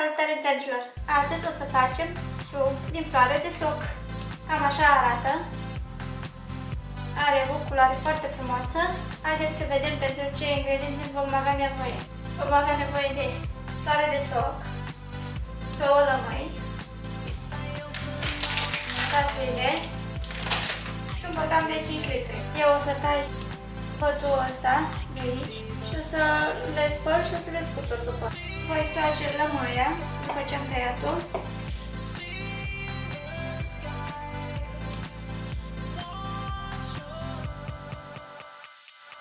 Salutare, dragilor! Astăzi o să facem sup din floare de soc. Cam așa arată. Are o culoare foarte frumoasă. Haideți să vedem pentru ce ingrediente vom avea nevoie. Vom avea nevoie de floare de soc, 2 lămâi, cafelele și un borcan de 5 litri. Eu o să tai pătul ăsta de aici și o să le spăl și o să le scutur după. Voi stoarce lămâia după ce am tăiat-o.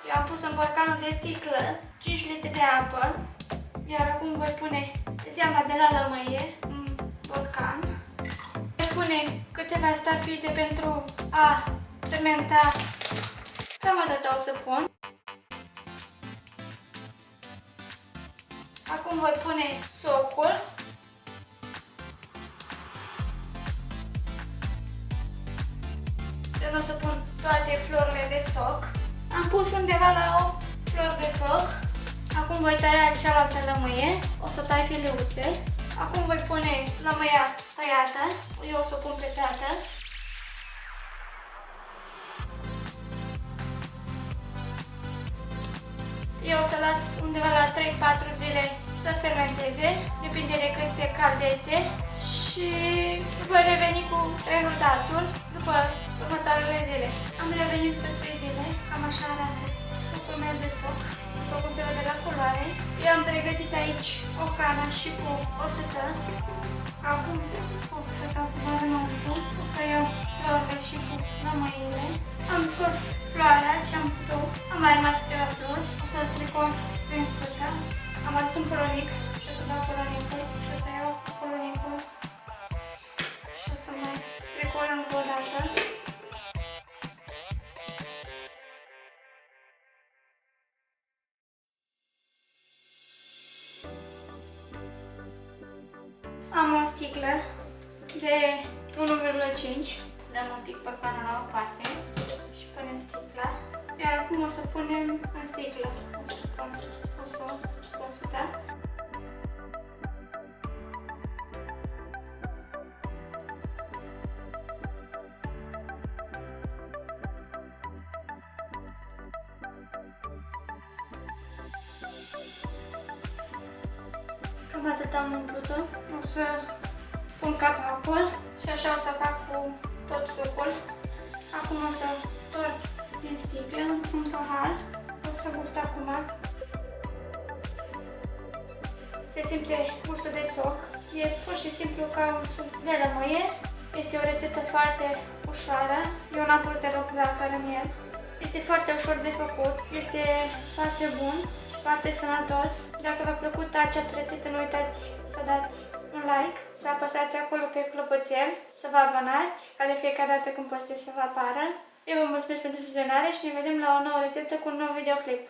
Eu am pus în borcanul de sticlă 5 litri de apă, iar acum voi pune zeama de la lămâie în borcan. Voi pune câteva stafide pentru a fermenta. Cam atât o să pun. Acum voi pune socul. Eu nu o să pun toate florile de soc. Am pus undeva la 8 flori de soc. Acum voi tăia cealaltă lămâie. O să tai filiuțe. Acum voi pune lămâia tăiată. Eu o să o pun pe toată. Eu o să las undeva la 3-4 zile să fermenteze, depinde de cât de cald este, și voi reveni cu rezultatul după următoarele zile. Am revenit pe 3 zile, cam așa arată supul meu de soc, după cum se vede la culoare. Eu am pregătit aici o cană și cu o sătă. Acum cu săta o să dau înăuntru, o să iau florile și cu lămâile. Am scos floarea ce am putut, am mai rămas câteva flori, o să strecor prin sătă. Am adus un polonic și o să dau polonicul și o să iau polonicul și o să mai strecor încă o dată. Am o sticlă de 1,5, dăm un pic borcanul la o parte și punem sticla. Iar acum o să punem în sticlă. O să pun o sută. Cam atât am umplut-o. O să pun capacul și așa o să fac cu tot supul. Acum o să torc din sticlă într-un pahar. O să gust acum. Se simte gustul de soc. E pur și simplu ca un suc de lămâie. Este o rețetă foarte ușoară. Eu n-am pus deloc zahăr în el. Este foarte ușor de făcut. Este foarte bun și foarte sănătos. Dacă v-a plăcut această rețetă, nu uitați să dați un like, să apăsați acolo pe clopoțel, să vă abonați, ca de fiecare dată când postez să vă apară. Eu vă mulțumesc pentru vizionare și ne vedem la o nouă rețetă cu un nou videoclip.